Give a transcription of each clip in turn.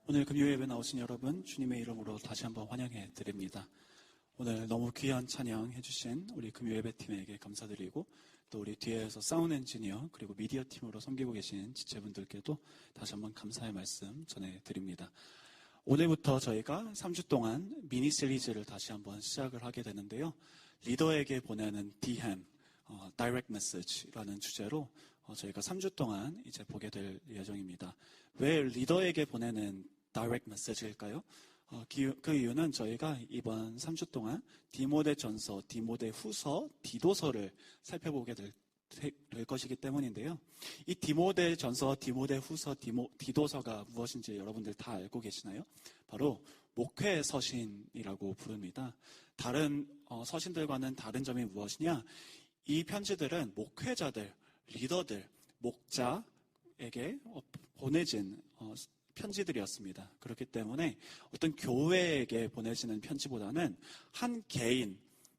오늘 금요 예배 나오신 여러분 주님의 이름으로 다시 한번 환영해 드립니다. 오늘 너무 귀한 찬양 해주신 우리 금요 예배팀에게 감사드리고 또 우리 뒤에서 사운드 엔지니어 그리고 미디어 팀으로 섬기고 계신 지체분들께도 다시 한번 감사의 말씀 전해드립니다. 오늘부터 저희가 3주 동안 미니 시리즈를 다시 한번 시작을 하게 되는데요. 리더에게 보내는 DM, Direct Message라는 주제로 저희가 3주 동안 이제 보게 될 예정입니다. 왜 리더에게 보내는 Direct Message일까요? 그 이유는 저희가 이번 3주 동안 디모데 전서, 디모데 후서, 디도서를 살펴보게 될 것이기 때문인데요. 이 디모데 전서, 디모데 후서, 디도서가 무엇인지 여러분들 다 알고 계시나요? 바로 목회 서신이라고 부릅니다. 다른 서신들과는 다른 점이 무엇이냐? 이 편지들은 목회자들, 리더들, 목자에게 보내진 편지들이었습니다. 그렇기 때문에 어떤 교회에게 보내지는 편지보다는 한 개인,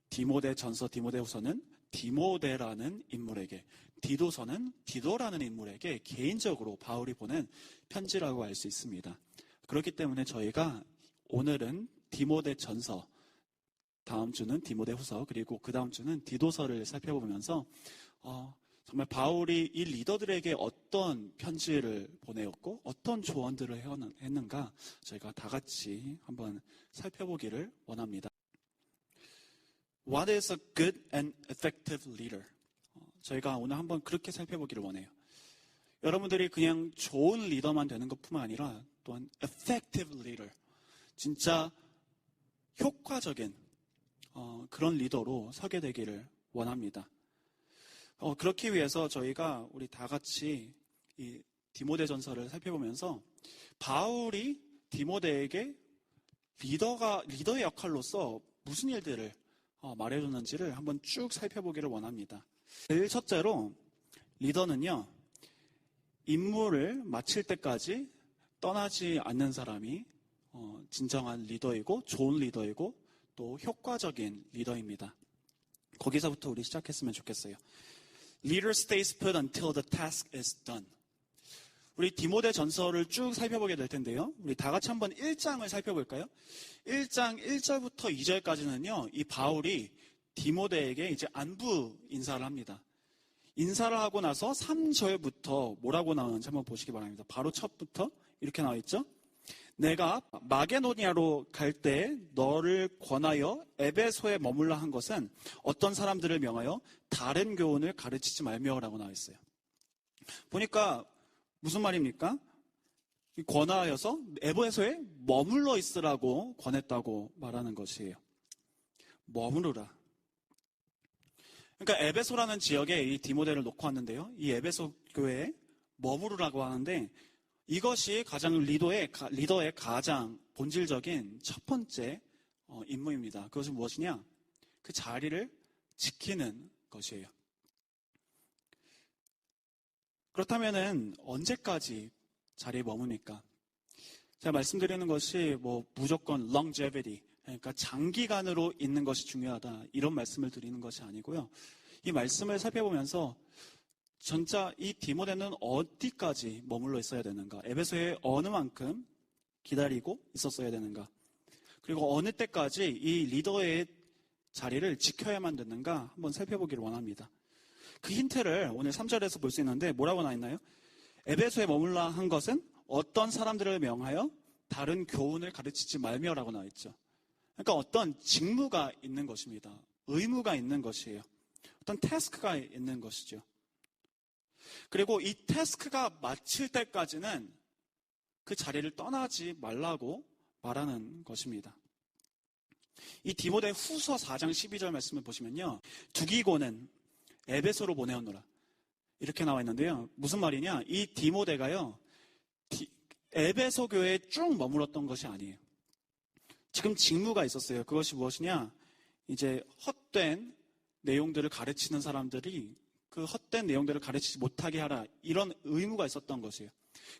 디모데 전서, 디모데 후서는 디모데라는 인물에게, 디도서는 디도라는 인물에게 개인적으로 바울이 보낸 편지라고 알 수 있습니다. 그렇기 때문에 저희가 오늘은 디모데 전서, 다음 주는 디모데 후서, 그리고 그 다음 주는 디도서를 살펴보면서 정말 바울이 이 리더들에게 어떤 편지를 보내었고 어떤 조언들을 했는가 저희가 다 같이 한번 살펴보기를 원합니다. What is a good and effective leader? 저희가 오늘 한번 그렇게 살펴보기를 원해요. 여러분들이 그냥 좋은 리더만 되는 것뿐만 아니라 또한 effective leader, 진짜 효과적인 그런 리더로 서게 되기를 원합니다. 그렇기 위해서 저희가 우리 다 같이 이 디모데 전서를 살펴보면서 바울이 디모데에게 리더의 역할로서 무슨 일들을 말해줬는지를 한번 쭉 살펴보기를 원합니다. 제일 첫째로 리더는요, 임무를 마칠 때까지 떠나지 않는 사람이 진정한 리더이고 좋은 리더이고 또 효과적인 리더입니다. 거기서부터 우리 시작했으면 좋겠어요. Leader stays put until the task is done. 우리 디모데 전서를 쭉 살펴보게 될 텐데요. 우리 다 같이 한번 1장을 살펴볼까요? 1장 1절부터 2절까지는요. 이 바울이 디모데에게 이제 안부 인사를 합니다. 인사를 하고 나서 3절부터 뭐라고 나오는지 한번 보시기 바랍니다. 바로 첫부터 이렇게 나와 있죠. 내가 마게도니아로 갈 때 너를 권하여 에베소에 머물라 한 것은 어떤 사람들을 명하여 다른 교훈을 가르치지 말며라고 나와 있어요. 보니까 무슨 말입니까? 권하여서 에베소에 머물러 있으라고 권했다고 말하는 것이에요. 머무르라. 그러니까 에베소라는 지역에 이 디모데를 놓고 왔는데요. 이 에베소 교회에 머무르라고 하는데 이것이 가장 리더의 가장 본질적인 첫 번째 임무입니다. 그것은 무엇이냐? 그 자리를 지키는 것이에요. 그렇다면은 언제까지 자리에 머무니까? 제가 말씀드리는 것이 무조건 longevity, 그러니까 장기간으로 있는 것이 중요하다 이런 말씀을 드리는 것이 아니고요. 이 말씀을 살펴보면서 진짜 이 디모데는 어디까지 머물러 있어야 되는가? 에베소에 어느 만큼 기다리고 있었어야 되는가? 그리고 어느 때까지 이 리더의 자리를 지켜야만 되는가? 한번 살펴보기를 원합니다. 그 힌트를 오늘 3절에서 볼 수 있는데 뭐라고 나와 있나요? 에베소에 머물라 한 것은 어떤 사람들을 명하여 다른 교훈을 가르치지 말며라고 나와 있죠. 그러니까 어떤 직무가 있는 것입니다. 의무가 있는 것이에요. 어떤 태스크가 있는 것이죠. 그리고 이 태스크가 마칠 때까지는 그 자리를 떠나지 말라고 말하는 것입니다. 이 디모데 후서 4장 12절 말씀을 보시면요. 두기고는 에베소로 보내었노라. 이렇게 나와 있는데요. 무슨 말이냐? 이 디모데가요. 에베소 교회에 쭉 머물렀던 것이 아니에요. 지금 직무가 있었어요. 그것이 무엇이냐? 이제 헛된 내용들을 가르치는 사람들이 그 헛된 내용들을 가르치지 못하게 하라. 이런 의무가 있었던 것이에요.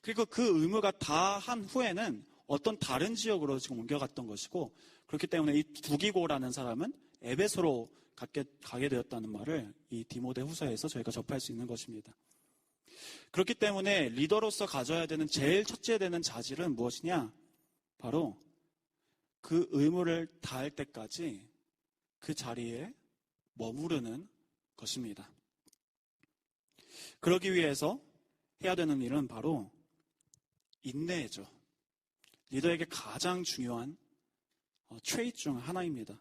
그리고 그 의무가 다 한 후에는 어떤 다른 지역으로 지금 옮겨갔던 것이고 그렇기 때문에 이 두기고라는 사람은 에베소로 가게 되었다는 말을 이 디모데 후서에서 저희가 접할 수 있는 것입니다. 그렇기 때문에 리더로서 가져야 되는 제일 첫째 되는 자질은 무엇이냐? 바로 그 의무를 다할 때까지 그 자리에 머무르는 것입니다. 그러기 위해서 해야 되는 일은 바로 인내죠. 리더에게 가장 중요한 트레이트 중 하나입니다.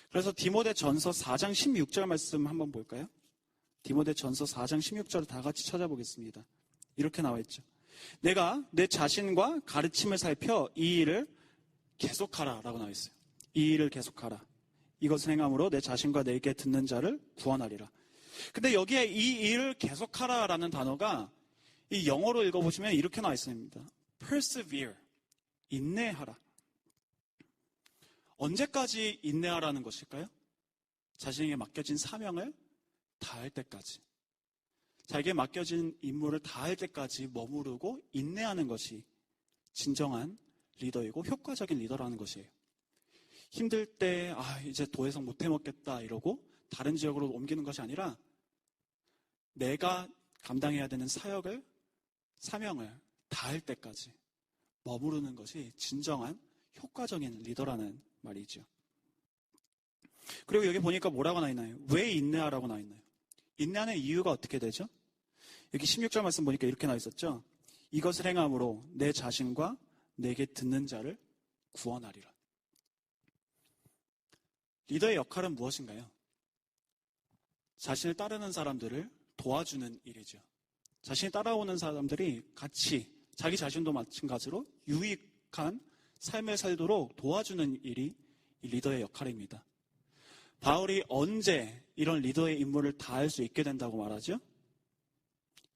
그래서 디모데전서 4장 16절 말씀 한번 볼까요? 디모데전서 4장 16절을 다 같이 찾아보겠습니다. 이렇게 나와 있죠. 내가 내 자신과 가르침을 살펴 이 일을 계속하라 라고 나와 있어요. 이 일을 계속하라. 이것을 행함으로 내 자신과 내게 듣는 자를 구원하리라. 근데 여기에 이 일을 계속하라 라는 단어가 이 영어로 읽어보시면 이렇게 나와 있습니다. persevere. 인내하라. 언제까지 인내하라는 것일까요? 자신에게 맡겨진 사명을 다할 때까지. 자기에게 맡겨진 임무를 다할 때까지 머무르고 인내하는 것이 진정한 리더이고 효과적인 리더라는 것이에요. 힘들 때 이제 더 이상 못 해먹겠다 이러고 다른 지역으로 옮기는 것이 아니라 내가 감당해야 되는 사명을 다할 때까지 머무르는 것이 진정한 효과적인 리더라는 말이죠. 그리고 여기 보니까 뭐라고 나와 있나요? 왜 인내하라고 나와 있나요? 인내하는 이유가 어떻게 되죠? 여기 16절 말씀 보니까 이렇게 나와 있었죠. 이것을 행함으로 내 자신과 내게 듣는 자를 구원하리라. 리더의 역할은 무엇인가요? 자신을 따르는 사람들을 도와주는 일이죠. 자신이 따라오는 사람들이 같이 자기 자신도 마찬가지로 유익한 삶을 살도록 도와주는 일이 이 리더의 역할입니다. 바울이 언제 이런 리더의 임무를 다할 수 있게 된다고 말하죠?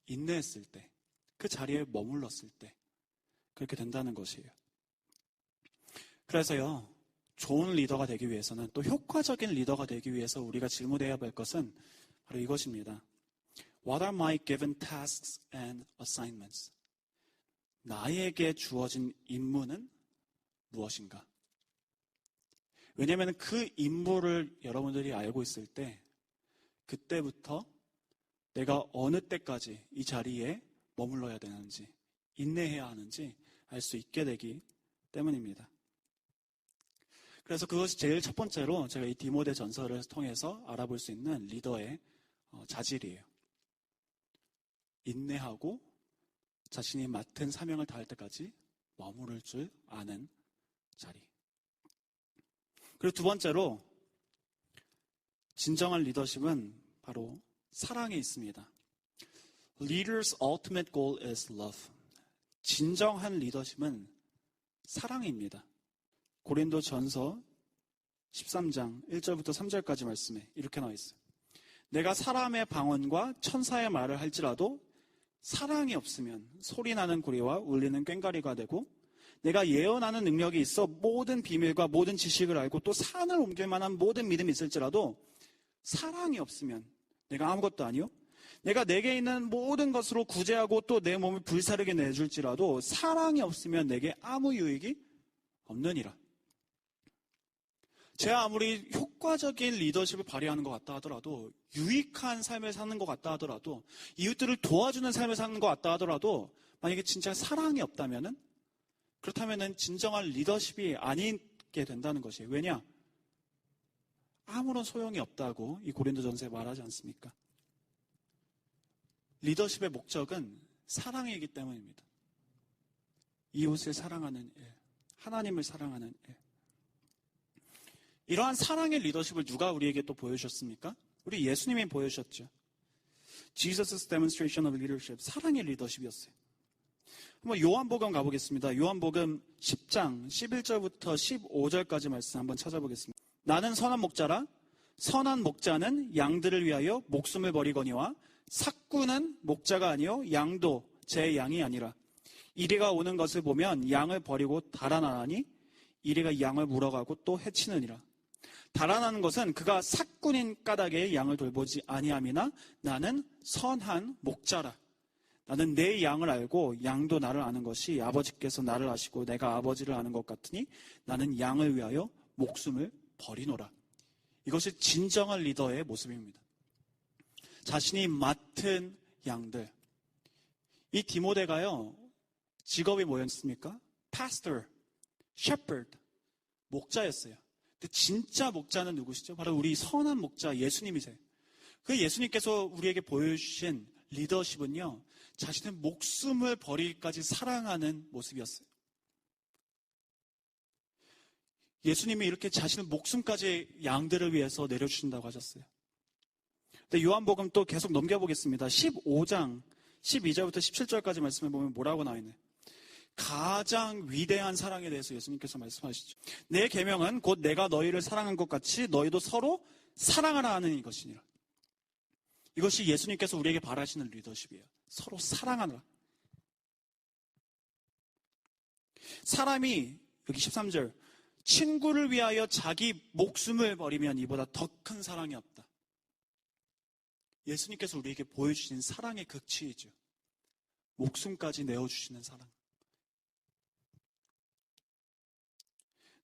인내했을 때, 그 자리에 머물렀을 때 그렇게 된다는 것이에요. 그래서요, 좋은 리더가 되기 위해서는 또 효과적인 리더가 되기 위해서 우리가 질문해야 할 것은 바로 이것입니다. What are my given tasks and assignments? 나에게 주어진 임무는 무엇인가? 왜냐하면 그 임무를 여러분들이 알고 있을 때 그때부터 내가 어느 때까지 이 자리에 머물러야 되는지 인내해야 하는지 알 수 있게 되기 때문입니다. 그래서 그것이 제일 첫 번째로 제가 이 디모데 전서를 통해서 알아볼 수 있는 리더의 자질이에요. 인내하고 자신이 맡은 사명을 다할 때까지 머무를 줄 아는 자리. 그리고 두 번째로 진정한 리더십은 바로 사랑에 있습니다. Leader's ultimate goal is love. 진정한 리더십은 사랑입니다. 고린도전서 13장 1절부터 3절까지 말씀에 이렇게 나와 있어요. 내가 사람의 방언과 천사의 말을 할지라도 사랑이 없으면 소리나는 구리와 울리는 꽹과리가 되고 내가 예언하는 능력이 있어 모든 비밀과 모든 지식을 알고 또 산을 옮길 만한 모든 믿음이 있을지라도 사랑이 없으면 내가 아무것도 아니요. 내가 내게 있는 모든 것으로 구제하고 또 내 몸을 불사르게 내줄지라도 사랑이 없으면 내게 아무 유익이 없느니라. 제가 아무리 효과적인 리더십을 발휘하는 것 같다 하더라도 유익한 삶을 사는 것 같다 하더라도 이웃들을 도와주는 삶을 사는 것 같다 하더라도 만약에 진짜 사랑이 없다면은 그렇다면은 진정한 리더십이 아니게 된다는 것이에요. 왜냐? 아무런 소용이 없다고 이 고린도전서에 말하지 않습니까? 리더십의 목적은 사랑이기 때문입니다. 이웃을 사랑하는 일, 하나님을 사랑하는 일. 이러한 사랑의 리더십을 누가 우리에게 또 보여주셨습니까? 우리 예수님이 보여주셨죠. Jesus' demonstration of leadership, 사랑의 리더십이었어요. 한번 요한복음 가보겠습니다. 요한복음 10장 11절부터 15절까지 말씀 한번 찾아보겠습니다. 나는 선한 목자라 선한 목자는 양들을 위하여 목숨을 버리거니와 삭구는 목자가 아니요 양도 제 양이 아니라 이리가 오는 것을 보면 양을 버리고 달아나니 이리가 양을 물어가고 또 해치느니라. 달아나는 것은 그가 삭군인 까닭에 양을 돌보지 아니함이나 나는 선한 목자라. 나는 내 양을 알고 양도 나를 아는 것이 아버지께서 나를 아시고 내가 아버지를 아는 것 같으니 나는 양을 위하여 목숨을 버리노라. 이것이 진정한 리더의 모습입니다. 자신이 맡은 양들, 이 디모데가요, 직업이 뭐였습니까? pastor, shepherd, 목자였어요. 근데 진짜 목자는 누구시죠? 바로 우리 선한 목자 예수님이세요. 그 예수님께서 우리에게 보여주신 리더십은요, 자신의 목숨을 버리기까지 사랑하는 모습이었어요. 예수님이 이렇게 자신의 목숨까지 양들을 위해서 내려주신다고 하셨어요. 근데 요한복음 또 계속 넘겨보겠습니다. 15장 12절부터 17절까지 말씀해 보면 뭐라고 나와 있나요? 가장 위대한 사랑에 대해서 예수님께서 말씀하시죠. 내 계명은 곧 내가 너희를 사랑한 것 같이 너희도 서로 사랑하라 하는 이것이니라. 이것이 예수님께서 우리에게 바라시는 리더십이에요. 서로 사랑하라. 사람이 여기 13절 친구를 위하여 자기 목숨을 버리면 이보다 더 큰 사랑이 없다. 예수님께서 우리에게 보여주신 사랑의 극치이죠. 목숨까지 내어주시는 사랑.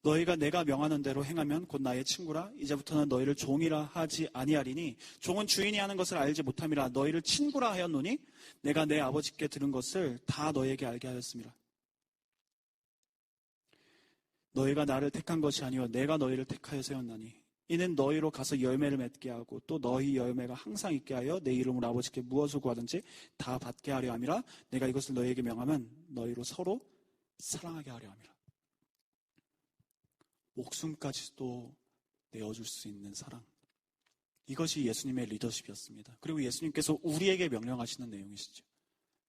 너희가 내가 명하는 대로 행하면 곧 나의 친구라. 이제부터는 너희를 종이라 하지 아니하리니 종은 주인이 하는 것을 알지 못함이라. 너희를 친구라 하였노니 내가 내 아버지께 들은 것을 다 너희에게 알게 하였습니다. 너희가 나를 택한 것이 아니요 내가 너희를 택하여 세웠나니 이는 너희로 가서 열매를 맺게 하고 또 너희 열매가 항상 있게 하여 내 이름으로 아버지께 무엇을 구하든지 다 받게 하려 함이라. 내가 이것을 너희에게 명하면 너희로 서로 사랑하게 하려 함이라. 목숨까지도 내어줄 수 있는 사랑. 이것이 예수님의 리더십이었습니다. 그리고 예수님께서 우리에게 명령하시는 내용이시죠.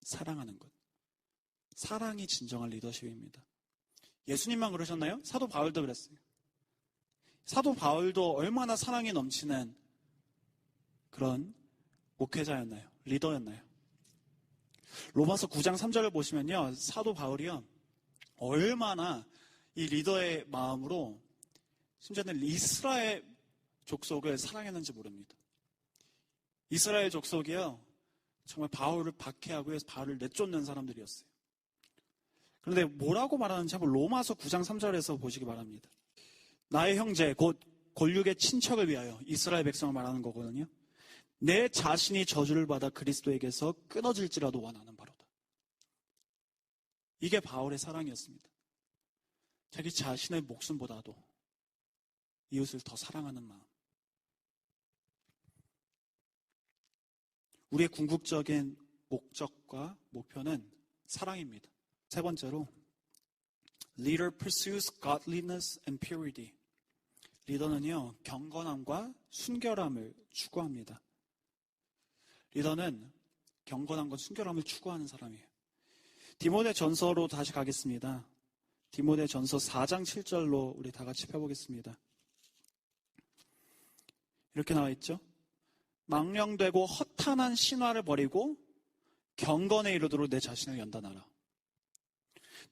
사랑하는 것. 사랑이 진정한 리더십입니다. 예수님만 그러셨나요? 사도 바울도 그랬어요. 사도 바울도 얼마나 사랑이 넘치는 그런 목회자였나요? 리더였나요? 로마서 9장 3절을 보시면요. 사도 바울이요. 얼마나 이 리더의 마음으로 심지어는 이스라엘 족속을 사랑했는지 모릅니다. 이스라엘 족속이요. 정말 바울을 박해하고 해서 바울을 내쫓는 사람들이었어요. 그런데 뭐라고 말하는지 한번 로마서 9장 3절에서 보시기 바랍니다. 나의 형제 곧 골육의 친척을 위하여 이스라엘 백성을 말하는 거거든요. 내 자신이 저주를 받아 그리스도에게서 끊어질지라도 원하는 바로다. 이게 바울의 사랑이었습니다. 자기 자신의 목숨보다도 이웃을 더 사랑하는 마음. 우리의 궁극적인 목적과 목표는 사랑입니다. 세 번째로 Leader pursues godliness and purity. 리더는요, 경건함과 순결함을 추구합니다. 리더는 경건함과 순결함을 추구하는 사람이에요. 디모데 전서로 다시 가겠습니다. 디모데 전서 4장 7절로 우리 다 같이 펴보겠습니다. 이렇게 나와 있죠. 망령되고 허탄한 신화를 버리고 경건에 이르도록 내 자신을 연단하라.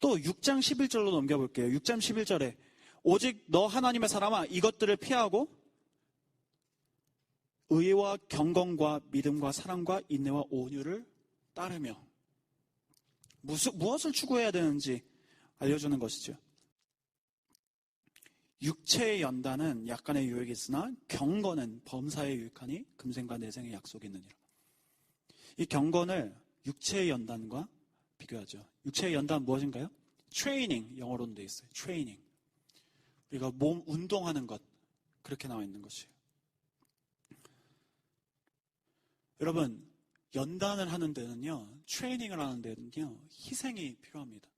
또 6장 11절로 넘겨볼게요. 6장 11절에 오직 너 하나님의 사람아 이것들을 피하고 의와 경건과 믿음과 사랑과 인내와 온유를 따르며 무엇을 추구해야 되는지 알려주는 것이죠. 육체의 연단은 약간의 유익이 있으나 경건은 범사에 유익하니 금생과 내생의 약속이 있느니라. 이 경건을 육체의 연단과 비교하죠. 육체의 연단 무엇인가요? 트레이닝, 영어로는 되어 있어요. 트레이닝. 우리가 몸 운동하는 것, 그렇게 나와 있는 것이에요. 여러분, 연단을 하는 데는요, 트레이닝을 하는 데는요, 희생이 필요합니다.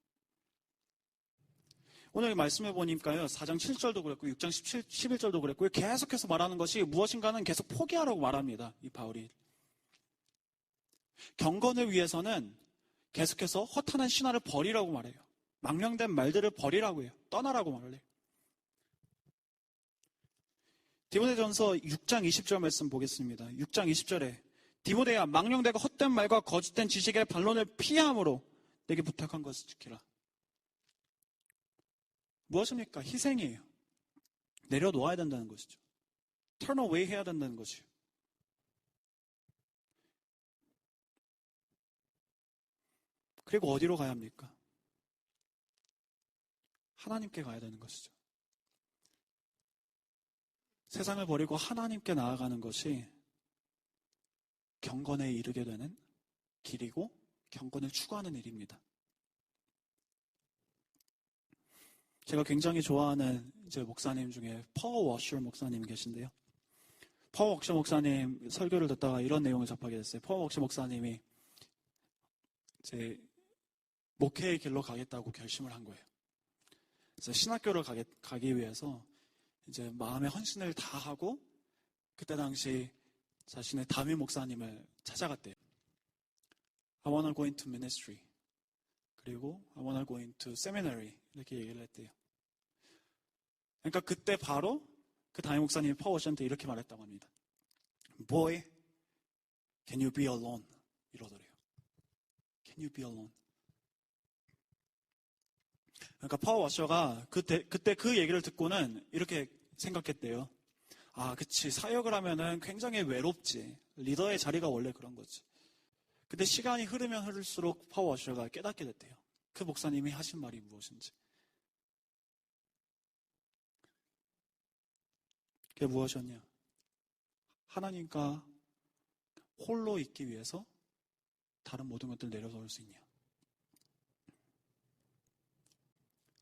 오늘 말씀해 보니까요, 4장 7절도 그랬고, 6장 11절도 그랬고요, 계속해서 말하는 것이 무엇인가는 계속 포기하라고 말합니다. 이 바울이. 경건을 위해서는 계속해서 허탄한 신화를 버리라고 말해요. 망령된 말들을 버리라고 해요. 떠나라고 말을 해요. 디모데전서 6장 20절 말씀 보겠습니다. 6장 20절에 디모데야 망령되고 헛된 말과 거짓된 지식의 반론을 피함으로 내게 부탁한 것을 지키라. 무엇입니까? 희생이에요. 내려놓아야 된다는 것이죠. turn away 해야 된다는 것이에요. 그리고 어디로 가야 합니까? 하나님께 가야 되는 것이죠. 세상을 버리고 하나님께 나아가는 것이 경건에 이르게 되는 길이고 경건을 추구하는 일입니다. 제가 굉장히 좋아하는 이제 목사님 중에 퍼 워셔 목사님 계신데요. 퍼 워셔 목사님 설교를 듣다가 이런 내용을 접하게 됐어요. 퍼 워셔 목사님이 이제 목회의 길로 가겠다고 결심을 한 거예요. 그래서 신학교를 가기 위해서 이제 마음의 헌신을 다 하고 그때 당시 자신의 담임 목사님을 찾아갔대요. I wanna go into ministry. 그리고 I wanna go into seminary. 이렇게 얘기를 했대요. 그러니까 그때 바로 그 담임 목사님이 퍼 워셔한테 이렇게 말했다고 합니다. Boy, can you be alone? 이러더래요. Can you be alone? 그러니까 퍼 워셔가 그때 그 얘기를 듣고는 이렇게 생각했대요. 아, 그치. 사역을 하면은 굉장히 외롭지. 리더의 자리가 원래 그런 거지. 근데 시간이 흐르면 흐를수록 퍼 워셔가 깨닫게 됐대요. 그 목사님이 하신 말이 무엇인지. 그게 무엇이었냐? 하나님과 홀로 있기 위해서 다른 모든 것들을 내려놓을 수 있냐?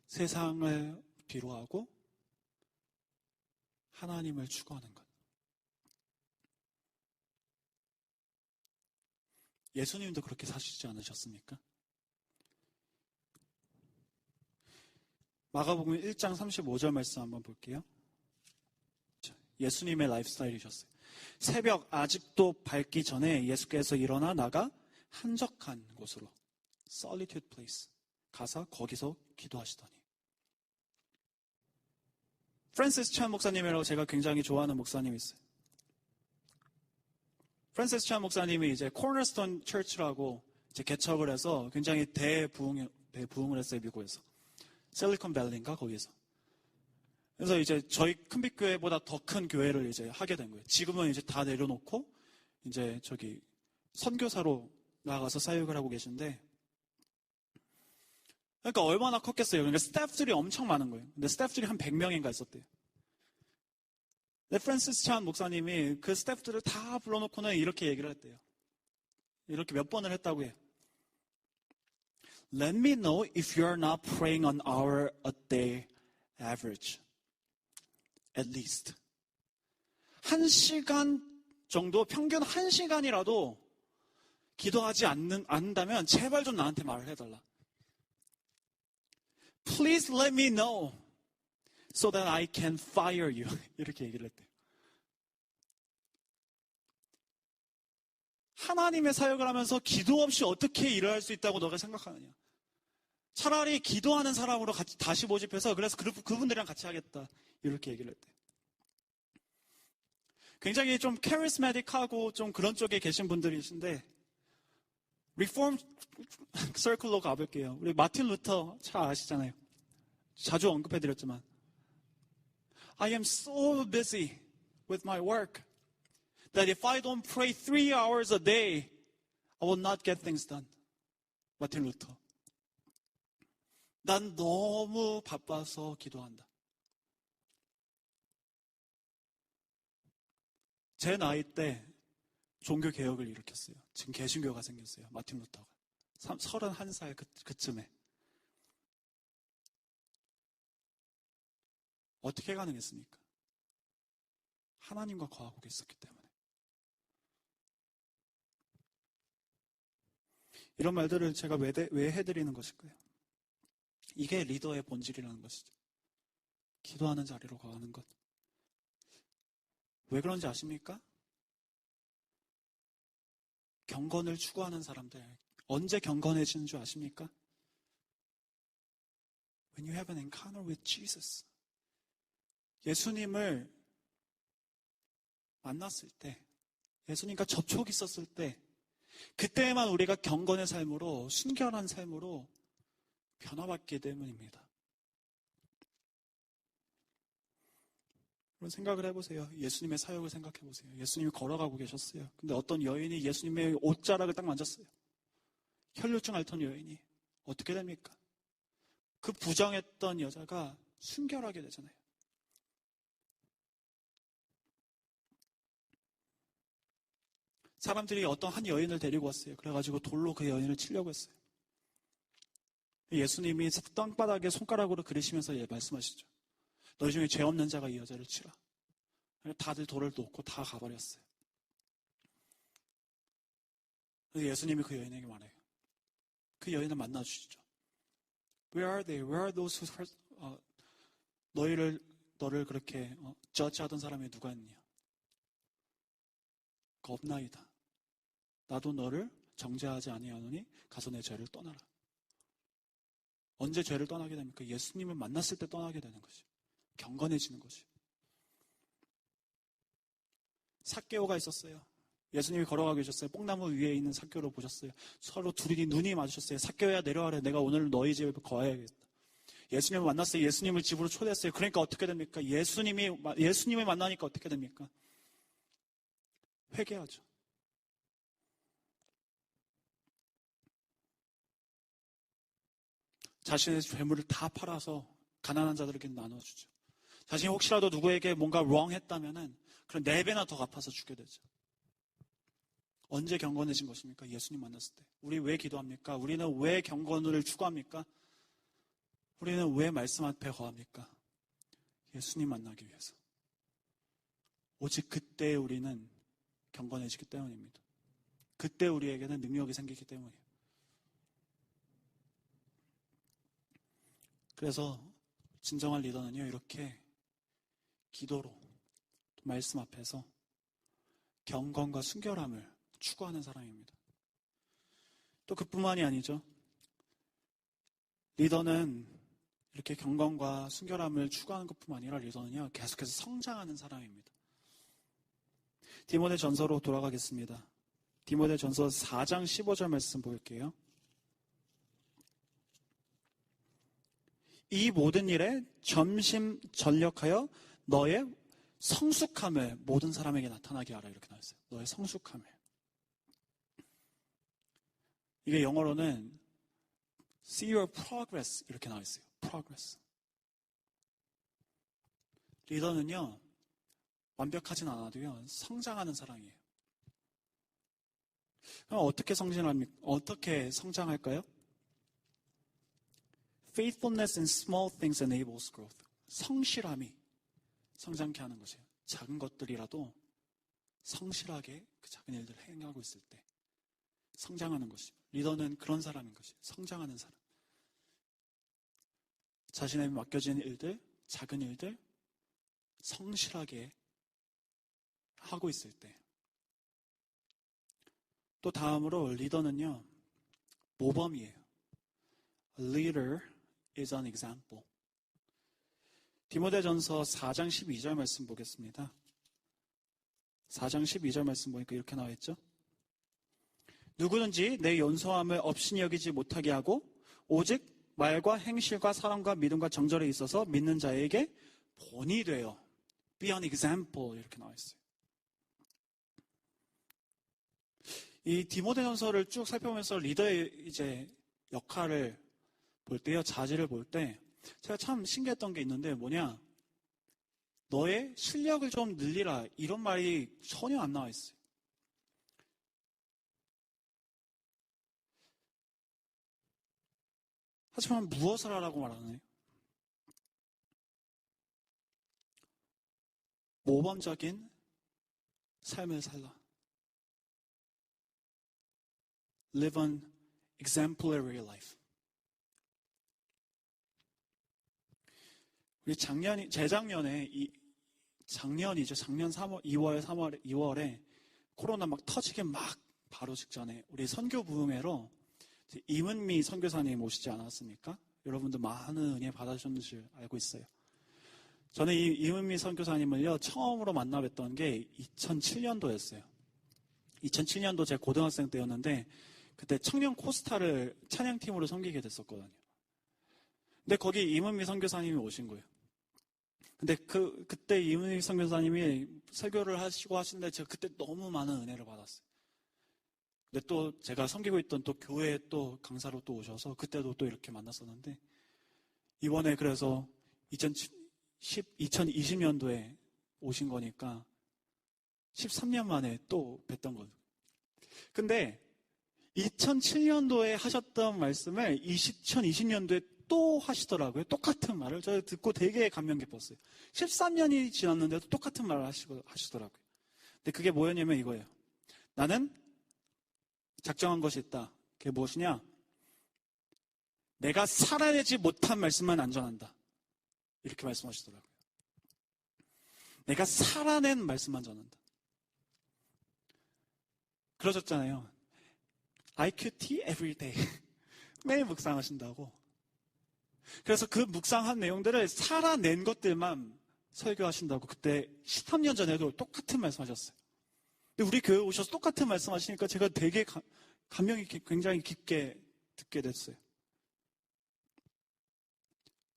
세상을 뒤로하고 하나님을 추구하는 것. 예수님도 그렇게 사시지 않으셨습니까? 마가복음 1장 35절 말씀 한번 볼게요. 예수님의 라이프 스타일이셨어요. 새벽 아직도 밝기 전에 예수께서 일어나 나가 한적한 곳으로 solitude place 가서 거기서 기도하시더니 프랜시스 찬 목사님이라고 제가 굉장히 좋아하는 목사님이 있어요. 프랜시스 찬 목사님이 이제 코너스톤 처치라고 이제 개척을 해서 굉장히 대부흥을 했어요, 미국에서. 실리콘밸리인가 거기서. 그래서 이제 저희 큰빛 교회보다 더 큰 교회를 이제 하게 된 거예요. 지금은 이제 다 내려놓고 이제 저기 선교사로 나가서 사역을 하고 계신데, 그러니까 얼마나 컸겠어요. 그러니까 스태프들이 엄청 많은 거예요. 근데 스태프들이 한 100명인가 있었대요. 근데 프랜시스 찬 목사님이 그 스태프들을 다 불러놓고는 이렇게 얘기를 했대요. 이렇게 몇 번을 했다고 해요. Let me know if you're not praying an hour a day average. At least. 1시간 정도, 평균 1시간이라도 기도하지 않는다면 제발 좀 나한테 말을 해달라. Please let me know so that I can fire you. 이렇게 얘기를 했대요. 하나님의 사역을 하면서 기도 없이 어떻게 일을 할 수 있다고 너가 생각하느냐. 차라리 기도하는 사람으로 다시 모집해서 그래서 그분들이랑 같이 하겠다. 이렇게 얘기를 했대요. 굉장히 좀 카리스마틱하고 좀 그런 쪽에 계신 분들이신데 리폼 서클로 가볼게요. 우리 마틴 루터 잘 아시잖아요. 자주 언급해드렸지만 I am so busy with my work that if I don't pray 3 hours a day, I will not get things done. 마틴 루터. 난 너무 바빠서 기도한다. 제 나이 때 종교 개혁을 일으켰어요. 지금 개신교가 생겼어요. 마틴 루터가. 31살 그쯤에. 어떻게 가능했습니까? 하나님과 거하고 있었기 때문에. 이런 말들을 제가 왜 해드리는 것일까요? 이게 리더의 본질이라는 것이죠. 기도하는 자리로 거하는 것. 왜 그런지 아십니까? 경건을 추구하는 사람들, 언제 경건해지는 줄 아십니까? When you have an encounter with Jesus. 예수님을 만났을 때, 예수님과 접촉이 있었을 때, 그때만 우리가 경건의 삶으로, 순결한 삶으로 변화받기 때문입니다. 그런 생각을 해보세요. 예수님의 사역을 생각해보세요. 예수님이 걸어가고 계셨어요. 근데 어떤 여인이 예수님의 옷자락을 딱 만졌어요. 혈류증 앓던 여인이. 어떻게 됩니까? 그 부정했던 여자가 순결하게 되잖아요. 사람들이 어떤 한 여인을 데리고 왔어요. 그래가지고 돌로 그 여인을 치려고 했어요. 예수님이 땅바닥에 손가락으로 그리시면서 말씀하시죠. 너희 중에 죄 없는 자가 이 여자를 치라. 다들 돌을 놓고 다 가버렸어요. 그래서 예수님이 그 여인에게 말해요. 그 여인을 만나주시죠. Where are they? Where are those who 너를 그렇게 저지하던 사람이 누가 있냐? 없나이다. 나도 너를 정죄하지 아니하노니 가서 내 죄를 떠나라. 언제 죄를 떠나게 됩니까? 예수님을 만났을 때 떠나게 되는 것이. 경건해지는 것이. 삭개오가 있었어요. 예수님이 걸어가고 계셨어요. 뽕나무 위에 있는 삭개오를 보셨어요. 서로 둘이 눈이 마주쳤어요. 삭개오야 내려와라. 내가 오늘 너희 집에 거해야겠다. 예수님을 만났어요. 예수님을 집으로 초대했어요. 그러니까 어떻게 됩니까? 예수님을 만나니까 어떻게 됩니까? 회개하죠. 자신의 죄물을 다 팔아서 가난한 자들에게 나눠주죠. 자신이 혹시라도 누구에게 뭔가 wrong 했다면은 그럼 4배나 더 갚아서 주게 되죠. 언제 경건해진 것입니까? 예수님 만났을 때. 우리 왜 기도합니까? 우리는 왜 경건을 추구합니까? 우리는 왜 말씀 앞에 거합니까? 예수님 만나기 위해서. 오직 그때 우리는 경건해지기 때문입니다. 그때 우리에게는 능력이 생기기 때문이에요. 그래서 진정한 리더는요, 이렇게 기도로 말씀 앞에서 경건과 순결함을 추구하는 사람입니다. 또 그뿐만이 아니죠. 리더는 이렇게 경건과 순결함을 추구하는 것뿐만 아니라 리더는요, 계속해서 성장하는 사람입니다. 디모데 전서로 돌아가겠습니다. 디모데 전서 4장 15절 말씀 볼게요. 이 모든 일에 전심전력하여 너의 성숙함을 모든 사람에게 나타나게 하라. 이렇게 나와있어요. 너의 성숙함을. 이게 영어로는 see your progress 이렇게 나와있어요. progress. 리더는요, 완벽하진 않아도요, 성장하는 사람이에요. 그럼 어떻게 성장할까요? Faithfulness in small things enables growth. 성실함이 성장케 하는 것이에요. 작은 것들이라도 성실하게 그 작은 일들을 행하고 있을 때 성장하는 것이죠. 리더는 그런 사람인 것이에요. 성장하는 사람. 자신에게 맡겨진 일들, 작은 일들 성실하게 하고 있을 때. 또 다음으로 리더는요, 모범이에요. A leader is an example. 디모데전서 4장 12절 말씀 보겠습니다. 4장 12절 말씀 보니까 이렇게 나와있죠. 누구든지 내 연소함을 업신이 여기지 못하게 하고 오직 말과 행실과 사랑과 믿음과 정절에 있어서 믿는 자에게 본이 되어 be an example 이렇게 나와있어요. 이 디모데전서를 쭉 살펴보면서 리더의 이제 역할을 볼 때요, 자질을 볼 때 제가 참 신기했던 게 있는데 뭐냐, 너의 실력을 좀 늘리라 이런 말이 전혀 안 나와 있어요. 하지만 무엇을 하라고 말하나요? 모범적인 삶을 살라. Live an exemplary life. 우리 재작년에, 작년이죠. 작년 2월에 코로나 막 터지게 막 바로 직전에 우리 선교 부흥회로 임은미 선교사님 오시지 않았습니까? 여러분들 많은 은혜 받으셨는 줄 알고 있어요. 저는 이 임은미 선교사님을요, 처음으로 만나 뵀던 게 2007년도였어요. 2007년도 제 고등학생 때였는데, 그때 청년 코스타를 찬양팀으로 섬기게 됐었거든요. 근데 거기 임은미 선교사님이 오신 거예요. 근데 그때 임은미 선교사님이 설교를 하시고 하시는데 제가 그때 너무 많은 은혜를 받았어요. 근데 또 제가 섬기고 있던 또 교회에 또 강사로 또 오셔서 그때도 또 이렇게 만났었는데, 이번에 그래서 2020년도에 오신 거니까 13년 만에 또 뵀던 거죠. 근데 2007년도에 하셨던 말씀을 2020년도에 또 하시더라고요. 똑같은 말을. 저 듣고 되게 감명 깊었어요. 13년이 지났는데도 똑같은 말을 하시더라고요. 근데 그게 뭐였냐면 이거예요. 나는 작정한 것이 있다. 그게 무엇이냐? 내가 살아내지 못한 말씀만 안 전한다. 이렇게 말씀하시더라고요. 내가 살아낸 말씀만 전한다. 그러셨잖아요. IQT everyday. 매일 묵상하신다고. 그래서 그 묵상한 내용들을 살아낸 것들만 설교하신다고 그때 13년 전에도 똑같은 말씀하셨어요. 근데 우리 교회 오셔서 똑같은 말씀하시니까 제가 되게 감명이 굉장히 깊게 듣게 됐어요.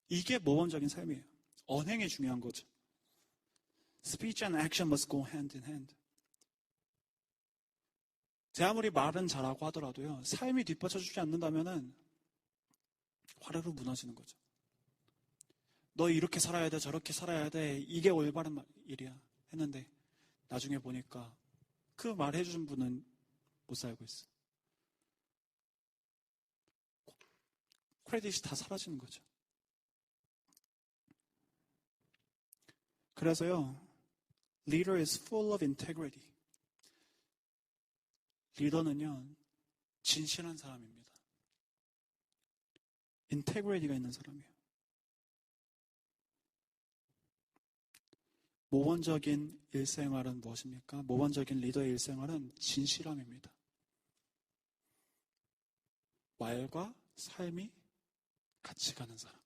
이게 모범적인 삶이에요. 언행이 중요한 거죠. Speech and action must go hand in hand. 제 아무리 말은 잘하고 하더라도요. 삶이 뒷받쳐주지 않는다면은 화르르 무너지는 거죠. 너 이렇게 살아야 돼, 저렇게 살아야 돼. 이게 올바른 일이야. 했는데 나중에 보니까 그 말해준 분은 못 살고 있어. 크레딧이 다 사라지는 거죠. 그래서요. Leader is full of integrity. 리더는요. 진실한 사람입니다. 인테그리티가 있는 사람이에요. 모범적인 일생활은 무엇입니까? 모범적인 리더의 일생활은 진실함입니다. 말과 삶이 같이 가는 사람.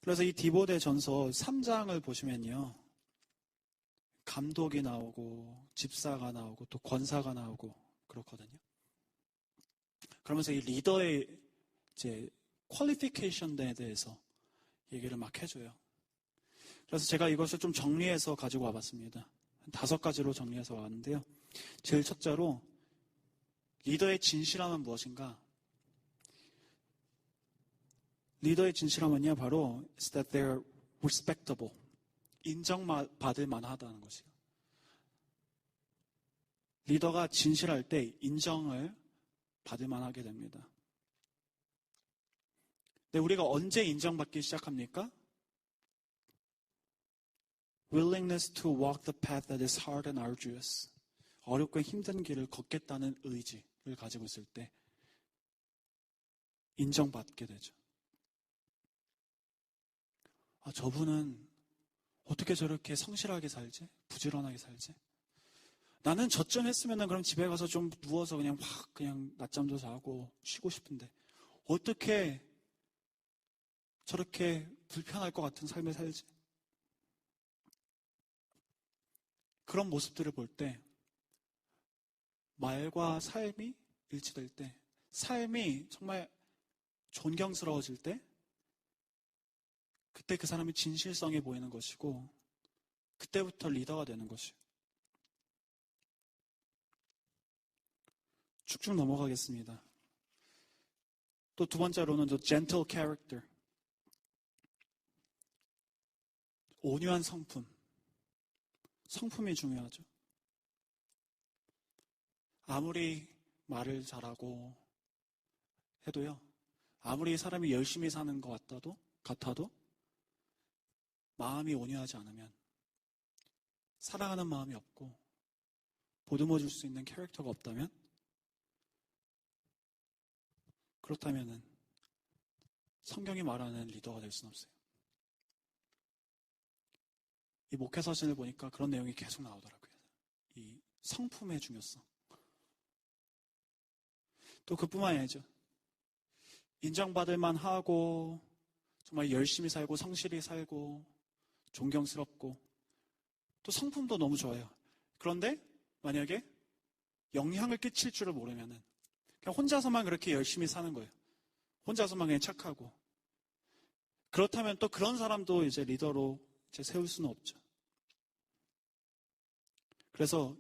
그래서 이 디보데 전서 3장을 보시면요. 감독이 나오고 집사가 나오고 또 권사가 나오고 그렇거든요. 그러면서 이 리더의 이제 퀄리피케이션에 대해서 얘기를 막 해줘요. 그래서 제가 이것을 좀 정리해서 가지고 와봤습니다. 한 5가지로 정리해서 왔는데요. 제일 첫째로 리더의 진실함은 무엇인가? 리더의 진실함은요, 바로 is that they're respectable. 인정받을 만하다는 것이에요. 리더가 진실할 때 인정을 받을 만하게 됩니다. 근데 우리가 언제 인정받기 시작합니까? Willingness to walk the path that is hard and arduous. 어렵고 힘든 길을 걷겠다는 의지를 가지고 있을 때 인정받게 되죠. 아, 저분은 어떻게 저렇게 성실하게 살지? 부지런하게 살지? 나는 저쯤 했으면 그럼 집에 가서 좀 누워서 그냥 낮잠도 자고 쉬고 싶은데 어떻게 저렇게 불편할 것 같은 삶을 살지? 그런 모습들을 볼 때 말과 삶이 일치될 때 삶이 정말 존경스러워질 때 그때 그 사람이 진실성이 보이는 것이고 그때부터 리더가 되는 것이에요. 쭉쭉 넘어가겠습니다. 또 두 번째로는 gentle character. 온유한 성품. 성품이 중요하죠. 아무리 말을 잘하고 해도요. 아무리 사람이 열심히 사는 것 같아도 마음이 온유하지 않으면 사랑하는 마음이 없고 보듬어 줄 수 있는 캐릭터가 없다면 그렇다면은 성경이 말하는 리더가 될 수는 없어요. 이 목회서신을 보니까 그런 내용이 계속 나오더라고요. 이 성품의 중요성. 또 그뿐만이 아니죠. 인정받을 만하고 정말 열심히 살고 성실히 살고 존경스럽고 또 성품도 너무 좋아요. 그런데 만약에 영향을 끼칠 줄을 모르면은 그냥 혼자서만 그렇게 열심히 사는 거예요. 혼자서만 그냥 착하고. 그렇다면 또 그런 사람도 이제 리더로 이제 세울 수는 없죠. 그래서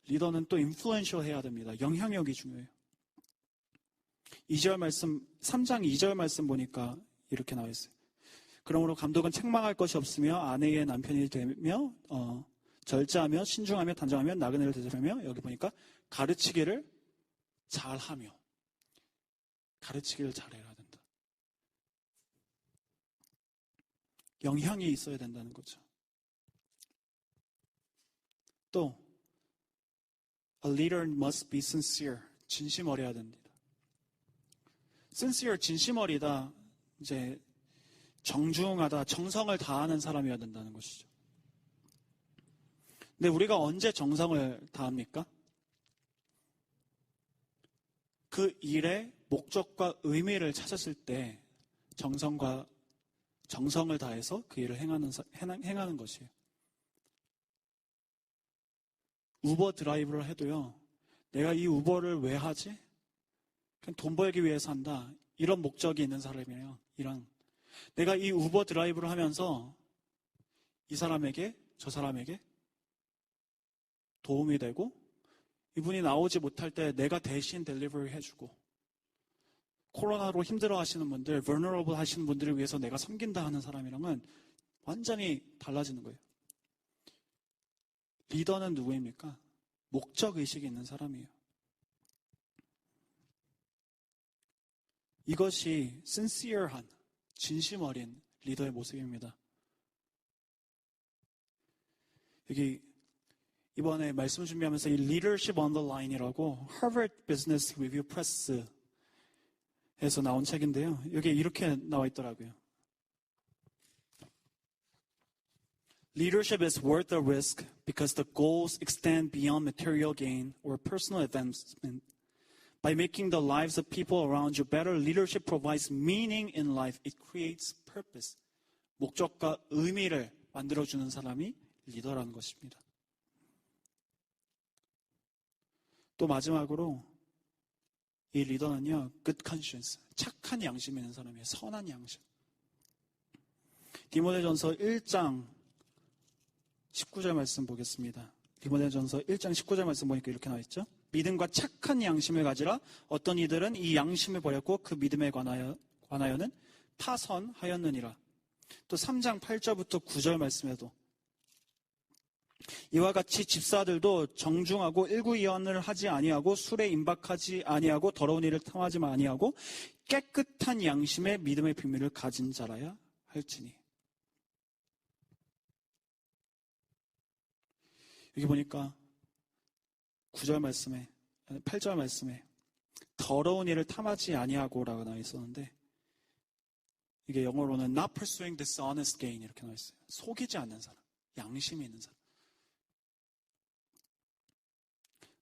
리더는 또 인플루언셜 해야 됩니다. 영향력이 중요해요. 2절 말씀, 3장 2절 말씀 보니까 이렇게 나와 있어요. 그러므로 감독은 책망할 것이 없으며 아내의 남편이 되며 절제하며 신중하며 단정하며 나그네를 대접하며 여기 보니까 가르치기를 잘하며 가르치기를 잘해야 된다. 영향이 있어야 된다는 거죠. 또 A leader must be sincere. 진심 어려야 됩니다. sincere, 진심 어리다. 이제 정중하다, 정성을 다하는 사람이어야 된다는 것이죠. 근데 우리가 언제 정성을 다합니까? 그 일의 목적과 의미를 찾았을 때 정성을 다해서 그 일을 행하는 것이에요. 우버 드라이브를 해도요, 내가 이 우버를 왜 하지? 그냥 돈 벌기 위해서 한다. 이런 목적이 있는 사람이에요. 내가 이 우버 드라이브를 하면서 이 사람에게, 저 사람에게 도움이 되고, 이분이 나오지 못할 때 내가 대신 델리버리 해주고, 코로나로 힘들어 하시는 분들, vulnerable 하시는 분들을 위해서 내가 섬긴다 하는 사람이랑은 완전히 달라지는 거예요. 리더는 누구입니까? 목적의식이 있는 사람이에요. 이것이 sincere한, 진심 어린 리더의 모습입니다. 여기 이번에 말씀 준비하면서 이 Leadership on the Line이라고 Harvard Business Review Press에서 나온 책인데요. 여기 이렇게 나와 있더라고요. Leadership is worth the risk because the goals extend beyond material gain or personal advancement. By making the lives of people around you better, leadership provides meaning in life. It creates purpose. 목적과 의미를 만들어주는 사람이 리더라는 것입니다. 또 마지막으로 이 리더는요, good conscience, 착한 양심이 있는 사람이에요. 선한 양심. 디모데전서 1장 19절 말씀 보겠습니다. 디모데전서 1장 19절 말씀 보니까 이렇게 나와 있죠. 믿음과 착한 양심을 가지라. 어떤 이들은 이 양심을 버렸고 그 믿음에 관하여는 파선하였느니라. 또 3장 8절부터 9절 말씀에도 이와 같이 집사들도 정중하고 일구이언을 하지 아니하고 술에 임박하지 아니하고 더러운 일을 탐하지 아니하고 깨끗한 양심의 믿음의 비밀을 가진 자라야 할지니. 여기 보니까 9절 말씀에 8절 말씀에 더러운 일을 탐하지 아니하고라고 나와 있었는데 이게 영어로는 not pursuing dishonest gain 이렇게 나와 있어요. 속이지 않는 사람, 양심이 있는 사람.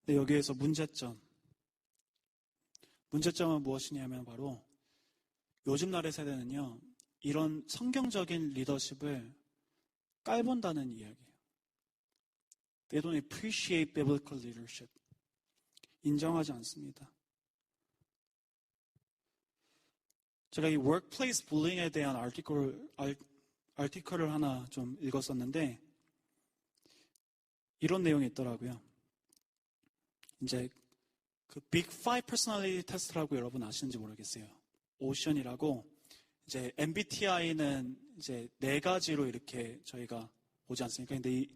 근데 여기에서 문제점은 무엇이냐면 바로 요즘 날의 세대는요, 이런 성경적인 리더십을 깔본다는 이야기예요. They don't appreciate biblical leadership. 인정하지 않습니다. 제가 이 workplace bullying에 대한 아티클을 하나 좀 읽었었는데 이런 내용이 있더라고요. 이제 그 Big Five Personality Test라고 여러분 아시는지 모르겠어요. 오션이라고 이제 MBTI는 이제 4가지로 이렇게 저희가 보지 않습니까? 근데 이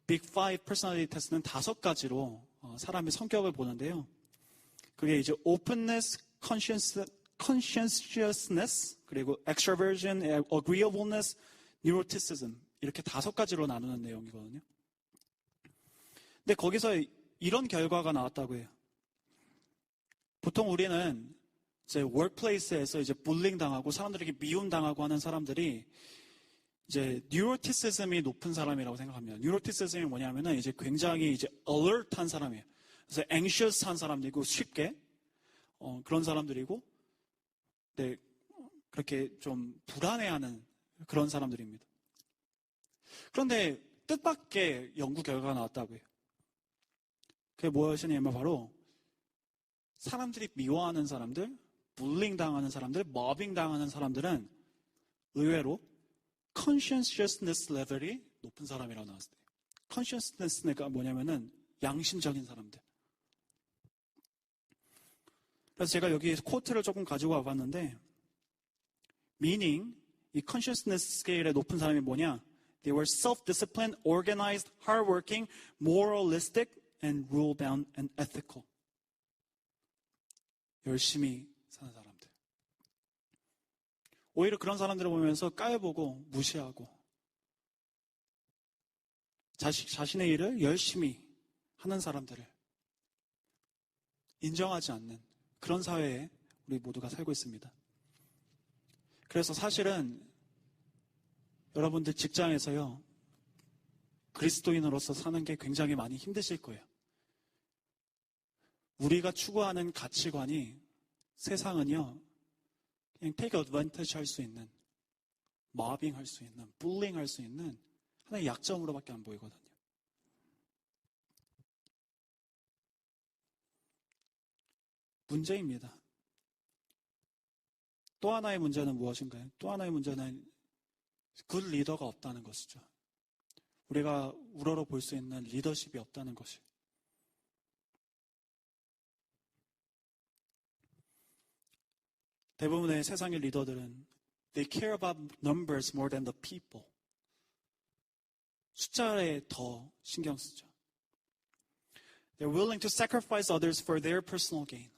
Big Five Personality Test는 5가지로 사람의 성격을 보는데요. 그게 이제 openness, conscientiousness, 그리고 extraversion, agreeableness, neuroticism 이렇게 5가지로 나누는 내용이거든요. 근데 거기서 이런 결과가 나왔다고 해요. 보통 우리는 이제 workplace에서 이제 bullying 당하고 사람들에게 미움 당하고 하는 사람들이 이제 뉴로티시즘이 높은 사람이라고 생각합니다. 뉴로티시즘이 뭐냐면은 이제 굉장히 이제 alert한 사람이에요. 그래서 anxious한 사람들이고 쉽게 그런 사람들이고, 네, 그렇게 좀 불안해하는 그런 사람들입니다. 그런데 뜻밖의 연구 결과가 나왔다고 해요. 그게 무엇이냐면 바로 사람들이 미워하는 사람들, 불링 당하는 사람들, 머빙 당하는 사람들은 의외로 conscientiousness 레벨이 높은 사람이라고 나왔어요. conscientious가 뭐냐면은 양심적인 사람들. 그래서 제가 여기 코트를 조금 가지고 와봤는데 meaning, 이 consciousness 스케일의 높은 사람이 뭐냐? They were self-disciplined, organized, hardworking, moralistic, and rule-bound and ethical. 열심히 사는 사람들. 오히려 그런 사람들을 보면서 까여보고 무시하고 자신의 일을 열심히 하는 사람들을 인정하지 않는 그런 사회에 우리 모두가 살고 있습니다. 그래서 사실은 여러분들 직장에서요, 그리스도인으로서 사는 게 굉장히 많이 힘드실 거예요. 우리가 추구하는 가치관이 세상은요, 그냥 take advantage 할 수 있는, mobbing 할 수 있는, bullying 할 수 있는 하나의 약점으로밖에 안 보이거든요. 문제입니다. 또 하나의 문제는 무엇인가요? 또 하나의 문제는 굿 리더가 없다는 것이죠. 우리가 우러러 볼 수 있는 리더십이 없다는 것이에요. 대부분의 세상의 리더들은 they care about numbers more than the people. 숫자에 더 신경 쓰죠. They're willing to sacrifice others for their personal gain.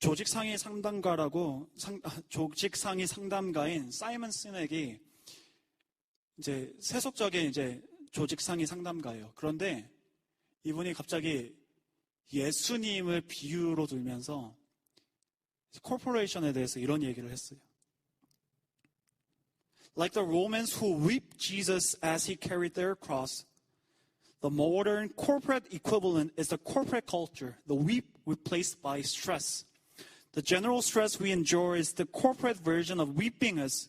조직 상위 상담가인 사이먼 시넥이 이제 세속적인 이제 조직 상위 상담가예요. 그런데 이분이 갑자기 예수님을 비유로 들면서 코퍼레이션에 대해서 이런 얘기를 했어요. Like the Romans who whipped Jesus as he carried their cross, the modern corporate equivalent is the corporate culture, the whip replaced by stress. The general stress we endure is the corporate version of whipping us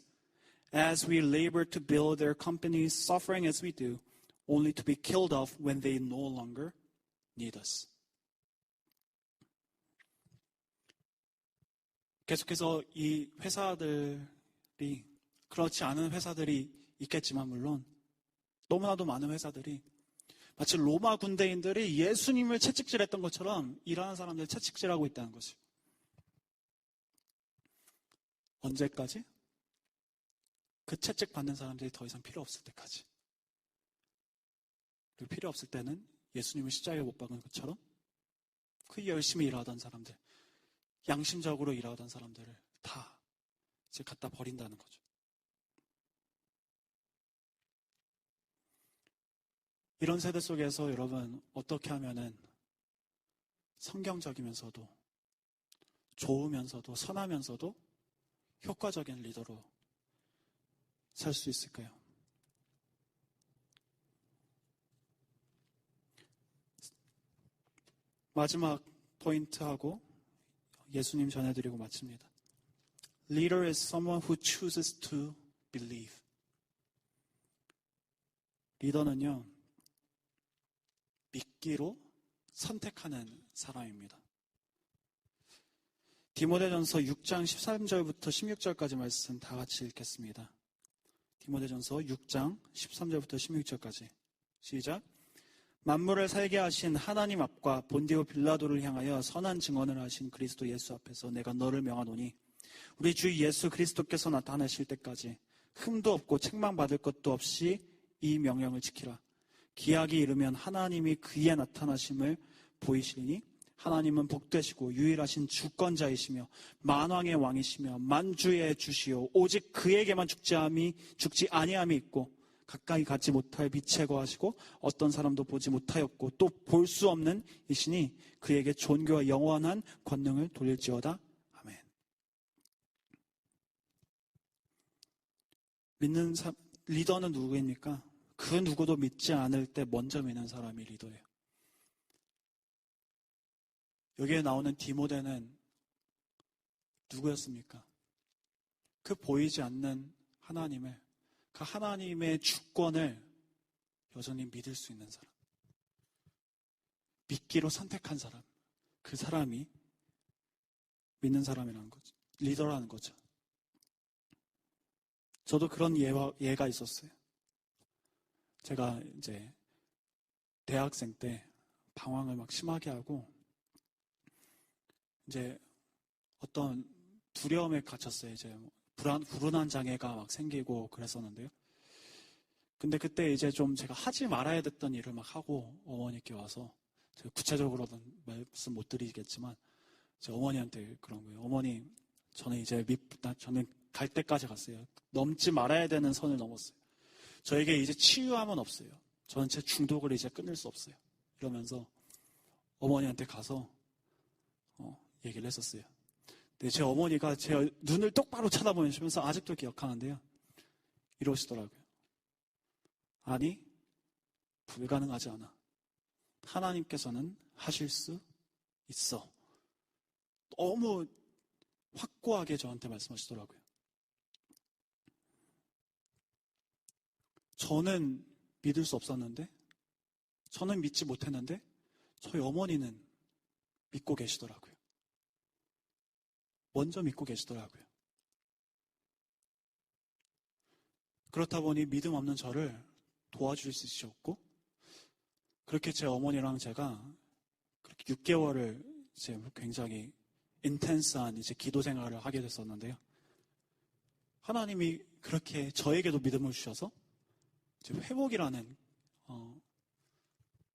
as we labor to build their companies, suffering as we do, only to be killed off when they no longer need us. 계속해서 이 회사들이, 그렇지 않은 회사들이 있겠지만 물론 너무나도 많은 회사들이 마치 로마 군대인들이 예수님을 채찍질했던 것처럼 일하는 사람들 채찍질하고 있다는 것이죠. 언제까지? 그 채찍 받는 사람들이 더 이상 필요 없을 때까지. 그리고 필요 없을 때는 예수님을 십자가에 못 박은 것처럼 그 열심히 일하던 사람들, 양심적으로 일하던 사람들을 다 이제 갖다 버린다는 거죠. 이런 세대 속에서 여러분 어떻게 하면은 성경적이면서도 좋으면서도 선하면서도 효과적인 리더로 살 수 있을까요? 마지막 포인트하고 예수님 전해드리고 마칩니다. Leader is someone who chooses to believe. 리더는요, 믿기로 선택하는 사람입니다. 디모데전서 6장 13절부터 16절까지 말씀 다 같이 읽겠습니다. 디모데전서 6장 13절부터 16절까지 시작. 만물을 살게 하신 하나님 앞과 본디오 빌라도를 향하여 선한 증언을 하신 그리스도 예수 앞에서 내가 너를 명하노니 우리 주 예수 그리스도께서 나타나실 때까지 흠도 없고 책망받을 것도 없이 이 명령을 지키라. 기약이 이르면 하나님이 그의 나타나심을 보이시리니 하나님은 복되시고 유일하신 주권자이시며 만왕의 왕이시며 만주의 주시오 오직 그에게만 죽지 아니함이 있고 가까이 가지 못할 빛에 거하시고 어떤 사람도 보지 못하였고 또 볼 수 없는 이시니 그에게 존귀와 영원한 권능을 돌릴지어다. 아멘. 믿는 리더는 누구입니까? 그 누구도 믿지 않을 때 먼저 믿는 사람이 리더예요. 여기에 나오는 디모데는 누구였습니까? 그 보이지 않는 하나님을, 그 하나님의 주권을 여전히 믿을 수 있는 사람, 믿기로 선택한 사람, 그 사람이 믿는 사람이라는 거죠. 리더라는 거죠. 저도 그런 예가 있었어요. 제가 이제 대학생 때 방황을 막 심하게 하고 이제 어떤 두려움에 갇혔어요. 이제 불운한 장애가 막 생기고 그랬었는데요. 근데 그때 이제 좀 제가 하지 말아야 됐던 일을 막 하고 어머니께 와서, 제가 구체적으로는 말씀 못 드리겠지만 제 어머니한테 그런 거예요. 어머니, 저는 이제 저는 갈 때까지 갔어요. 넘지 말아야 되는 선을 넘었어요. 저에게 이제 치유함은 없어요. 저는 제 중독을 이제 끊을 수 없어요. 이러면서 어머니한테 가서 얘기를 했었어요. 근데 제 어머니가 제 눈을 똑바로 쳐다보시면서 아직도 기억하는데요. 이러시더라고요. 아니, 불가능하지 않아. 하나님께서는 하실 수 있어. 너무 확고하게 저한테 말씀하시더라고요. 저는 믿을 수 없었는데, 저는 믿지 못했는데 저희 어머니는 믿고 계시더라고요. 먼저 믿고 계시더라고요. 그렇다 보니 믿음 없는 저를 도와줄 수 있었고, 그렇게 제 어머니랑 제가 그렇게 6개월을 이제 굉장히 인텐스한 이제 기도 생활을 하게 됐었는데요. 하나님이 그렇게 저에게도 믿음을 주셔서 이제 회복이라는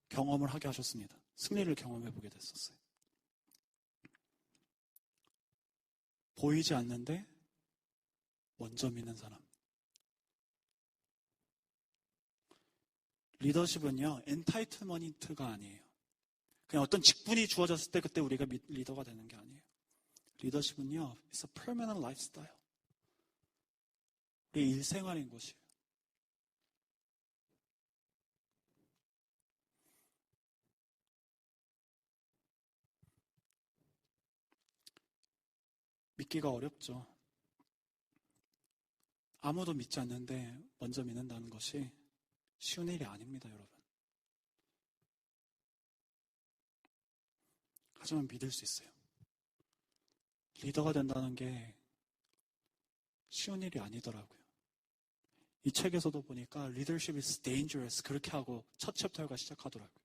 경험을 하게 하셨습니다. 승리를 경험해 보게 됐었어요. 보이지 않는데 먼저 믿는 사람. 리더십은요, 엔타이틀먼트가 아니에요. 그냥 어떤 직분이 주어졌을 때 그때 우리가 리더가 되는 게 아니에요. 리더십은요, it's a permanent lifestyle. 우리 일생활인 것이에요. 믿기가 어렵죠. 아무도 믿지 않는데 먼저 믿는다는 것이 쉬운 일이 아닙니다, 여러분. 하지만 믿을 수 있어요. 리더가 된다는 게 쉬운 일이 아니더라고요. 이 책에서도 보니까 leadership is dangerous 그렇게 하고 첫 챕터가 시작하더라고요.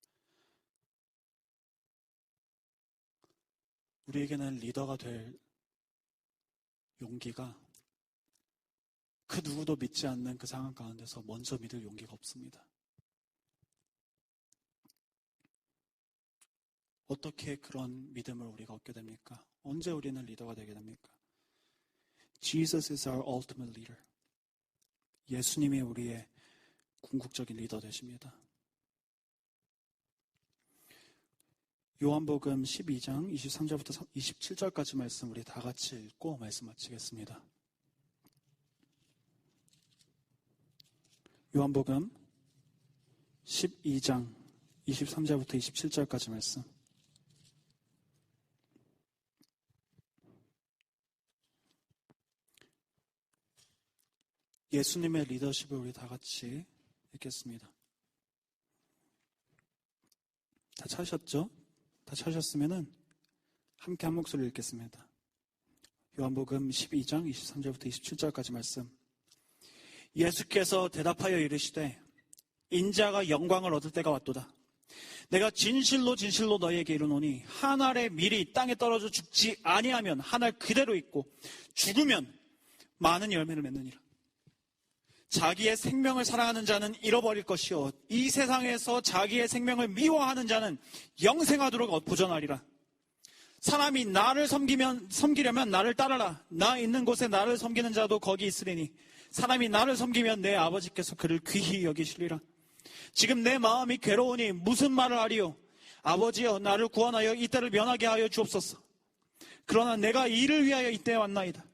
우리에게는 리더가 될 용기가 그 누구도 믿지 않는 그 상황 가운데서 먼저 믿을 용기가 없습니다. 어떻게 그런 믿음을 우리가 얻게 됩니까? 언제 우리는 리더가 되게 됩니까? Jesus is our ultimate leader. 예수님이 우리의 궁극적인 리더 되십니다. 요한복음 12장 23절부터 27절까지 말씀 우리 다 같이 읽고 말씀 마치겠습니다. 요한복음 12장 23절부터 27절까지 말씀. 예수님의 리더십을 우리 다 같이 읽겠습니다. 다 찾으셨죠? 다 찾으셨으면은 함께 한 목소리를 읽겠습니다. 요한복음 12장 23절부터 27절까지 말씀. 예수께서 대답하여 이르시되 인자가 영광을 얻을 때가 왔도다. 내가 진실로 진실로 너희에게 이르노니 한 알의 밀이 땅에 떨어져 죽지 아니하면 한 알 그대로 있고 죽으면 많은 열매를 맺느니라. 자기의 생명을 사랑하는 자는 잃어버릴 것이요 이 세상에서 자기의 생명을 미워하는 자는 영생하도록 보존하리라. 사람이 나를 섬기려면 나를 따르라. 나 있는 곳에 나를 섬기는 자도 거기 있으리니 사람이 나를 섬기면 내 아버지께서 그를 귀히 여기시리라. 지금 내 마음이 괴로우니 무슨 말을 하리요? 아버지여 나를 구원하여 이때를 면하게 하여 주옵소서. 그러나 내가 이를 위하여 이때에 왔나이다.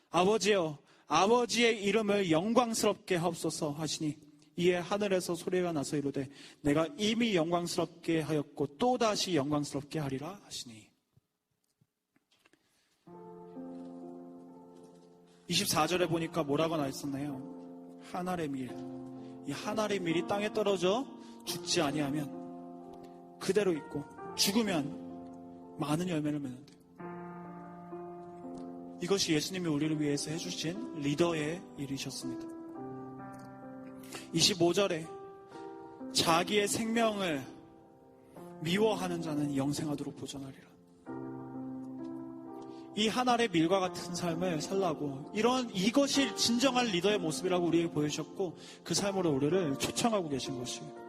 아버지여 아버지의 이름을 영광스럽게 하옵소서 하시니 이에 하늘에서 소리가 나서 이르되 내가 이미 영광스럽게 하였고 또다시 영광스럽게 하리라 하시니. 24절에 보니까 뭐라고 나와 있었나요? 한 알의 밀. 이 한 알의 밀이 땅에 떨어져 죽지 아니하면 그대로 있고 죽으면 많은 열매를 맺는데요. 이것이 예수님이 우리를 위해서 해주신 리더의 일이셨습니다. 25절에 자기의 생명을 미워하는 자는 영생하도록 보존하리라. 이 한 알의 밀과 같은 삶을 살라고, 이것이 진정한 리더의 모습이라고 우리에게 보여주셨고, 그 삶으로 우리를 초청하고 계신 것이에요.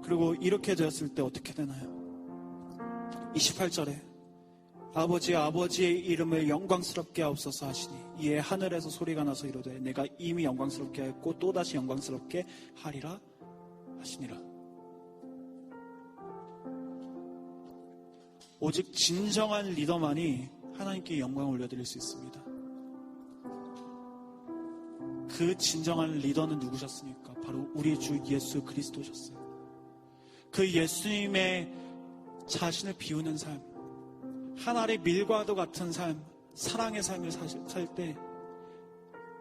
그리고 이렇게 되었을 때 어떻게 되나요? 28절에 아버지의 이름을 영광스럽게 하옵소서 하시니 이에 하늘에서 소리가 나서 이르되 내가 이미 영광스럽게 하였고 또다시 영광스럽게 하리라 하시니라. 오직 진정한 리더만이 하나님께 영광을 올려드릴 수 있습니다. 그 진정한 리더는 누구셨습니까? 바로 우리 주 예수 그리스도셨어요. 그 예수님의 자신을 비우는 삶, 한 알의 밀과도 같은 삶, 사랑의 삶을 살 때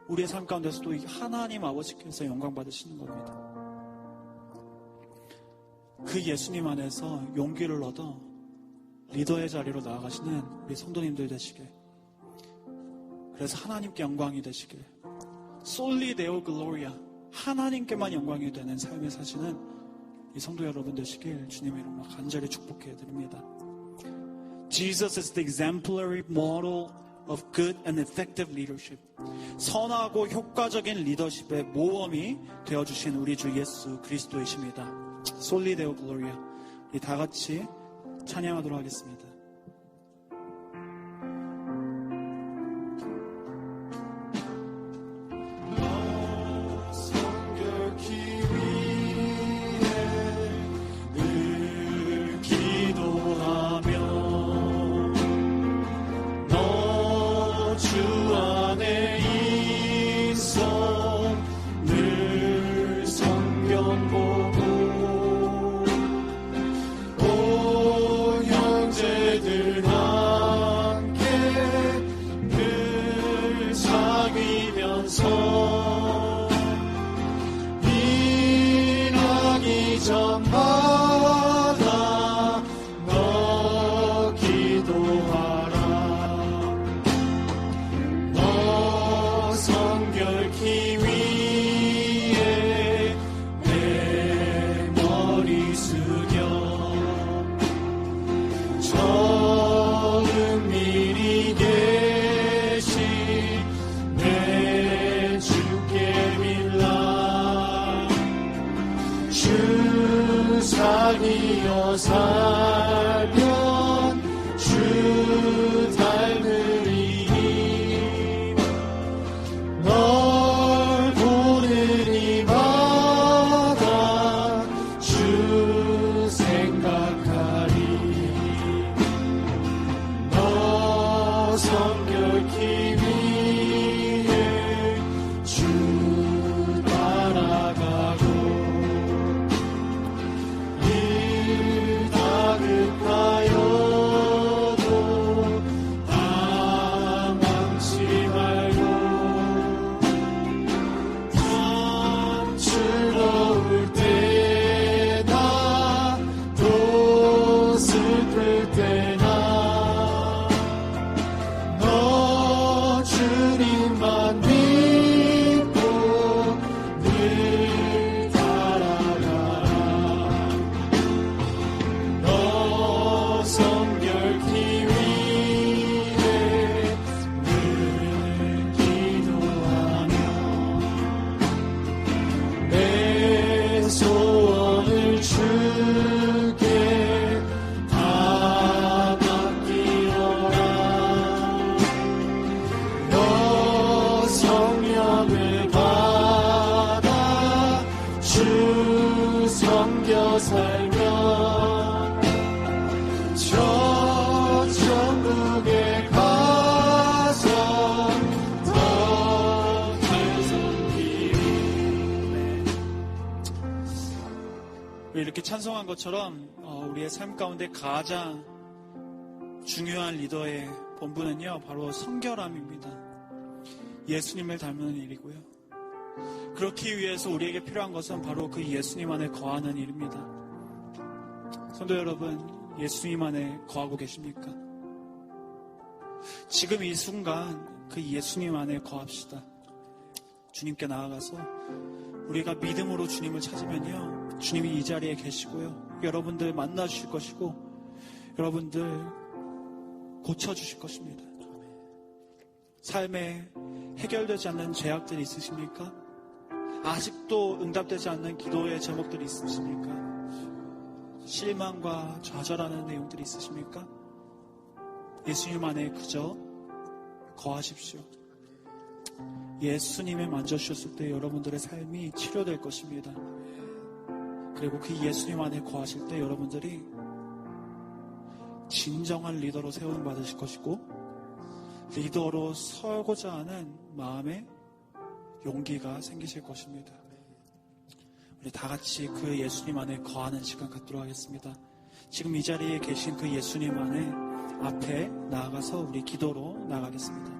우리의 삶 가운데서도 하나님 아버지께서 영광 받으시는 겁니다. 그 예수님 안에서 용기를 얻어 리더의 자리로 나아가시는 우리 성도님들 되시길, 그래서 하나님께 영광이 되시길, Soli Deo Gloria, 하나님께만 영광이 되는 삶을 사시는 이 성도 여러분 되시길 주님의 이름으로 간절히 축복해 드립니다. Jesus is the exemplary model of good and effective leadership. 선하고 효과적인 리더십의 모범이 되어주신 우리 주 예수 그리스도이십니다. Soli Deo Gloria. 우리 다 같이 찬양하도록 하겠습니다. 살이여 살면 주 닮으리니 널 보는 이마다 주 생각하리 너 성결케 위해 주 따라가고 이렇게 찬송한 것처럼 우리의 삶 가운데 가장 중요한 리더의 본분은요 바로 성결함입니다. 예수님을 닮는 일이고요. 그렇기 위해서 우리에게 필요한 것은 바로 그 예수님 안에 거하는 일입니다. 성도 여러분, 예수님 안에 거하고 계십니까? 지금 이 순간 그 예수님 안에 거합시다. 주님께 나아가서 우리가 믿음으로 주님을 찾으면요 주님이 이 자리에 계시고요 여러분들 만나주실 것이고 여러분들 고쳐주실 것입니다. 삶에 해결되지 않는 죄악들이 있으십니까? 아직도 응답되지 않는 기도의 제목들이 있으십니까? 실망과 좌절하는 내용들이 있으십니까? 예수님 안에 그저 거하십시오. 예수님을 만져주셨을 때 여러분들의 삶이 치료될 것입니다. 그리고 그 예수님 안에 거하실 때 여러분들이 진정한 리더로 세움 받으실 것이고, 리더로 서고자 하는 마음에 용기가 생기실 것입니다. 우리 다 같이 그 예수님 안에 거하는 시간 갖도록 하겠습니다. 지금 이 자리에 계신 그 예수님 안에 앞에 나아가서 우리 기도로 나가겠습니다.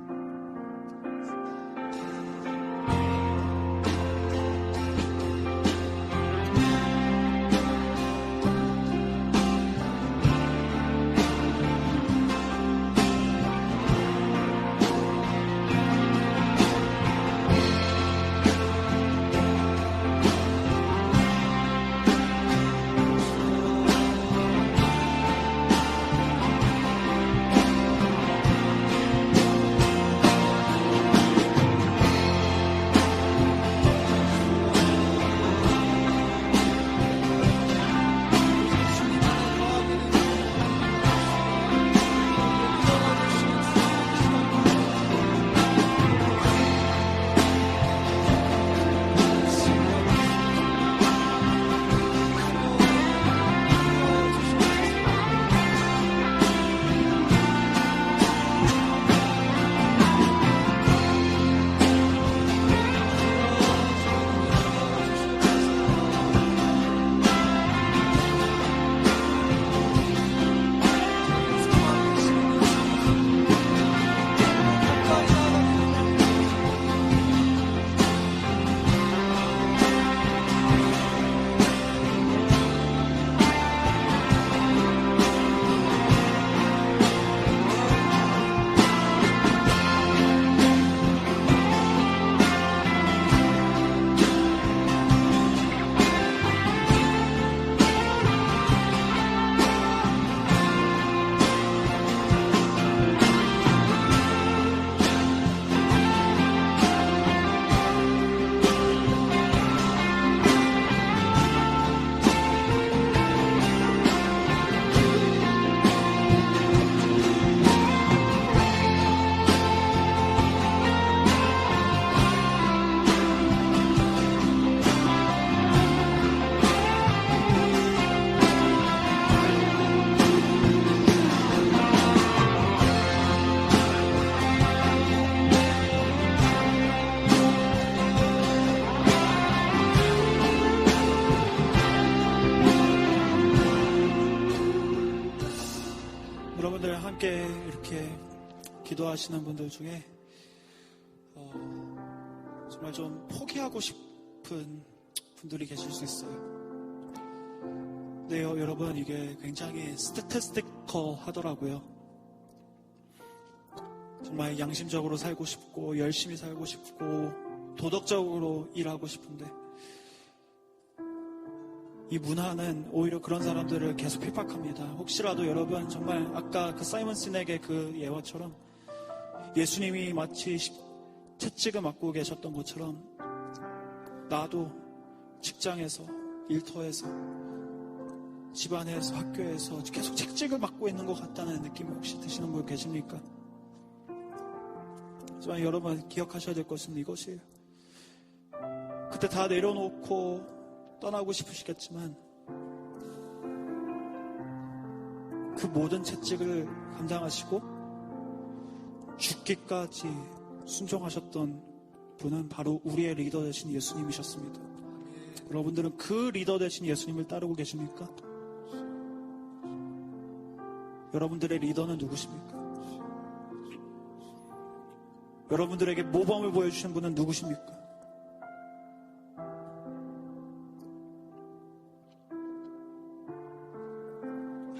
함께 이렇게 기도하시는 분들 중에 정말 좀 포기하고 싶은 분들이 계실 수 있어요. 네, 여러분, 이게 굉장히 스태티스티커 하더라고요. 정말 양심적으로 살고 싶고 열심히 살고 싶고 도덕적으로 일하고 싶은데 이 문화는 오히려 그런 사람들을 계속 핍박합니다. 혹시라도 여러분 정말 아까 그 사이먼 시넥의 그 예화처럼 예수님이 마치 채찍을 맞고 계셨던 것처럼 나도 직장에서, 일터에서, 집안에서, 학교에서 계속 채찍을 맞고 있는 것 같다는 느낌이 혹시 드시는 분 계십니까? 하지만 여러분 기억하셔야 될 것은 이것이에요. 그때 다 내려놓고 떠나고 싶으시겠지만 그 모든 채찍을 감당하시고 죽기까지 순종하셨던 분은 바로 우리의 리더 되신 예수님이셨습니다. 여러분들은 그 리더 되신 예수님을 따르고 계십니까? 여러분들의 리더는 누구십니까? 여러분들에게 모범을 보여주신 분은 누구십니까?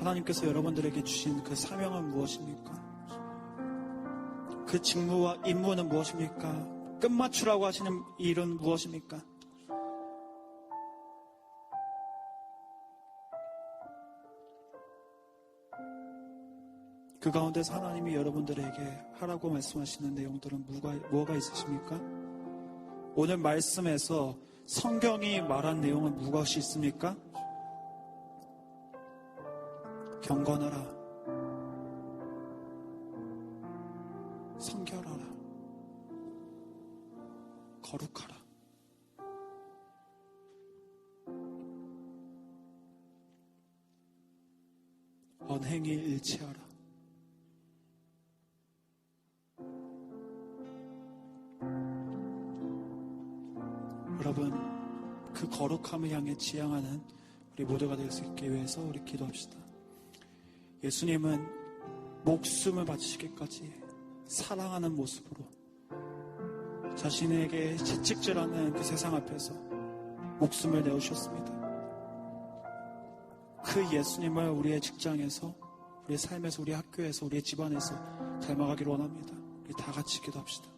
하나님께서 여러분들에게 주신 그 사명은 무엇입니까? 그 직무와 임무는 무엇입니까? 끝맞추라고 하시는 일은 무엇입니까? 그 가운데서 하나님이 여러분들에게 하라고 말씀하시는 내용들은 뭐가 있으십니까? 오늘 말씀에서 성경이 말한 내용은 무엇이 있습니까? 경건하라, 성결하라, 거룩하라. 언행이 일치하라. 여러분, 그 거룩함을 향해 지향하는 우리 모두가 될 수 있기 위해서 우리 기도합시다. 예수님은 목숨을 바치시기까지 사랑하는 모습으로 자신에게 채찍질하는 그 세상 앞에서 목숨을 내어주셨습니다. 그 예수님을 우리의 직장에서, 우리의 삶에서, 우리의 학교에서, 우리의 집안에서 닮아가기를 원합니다. 우리 다 같이 기도합시다.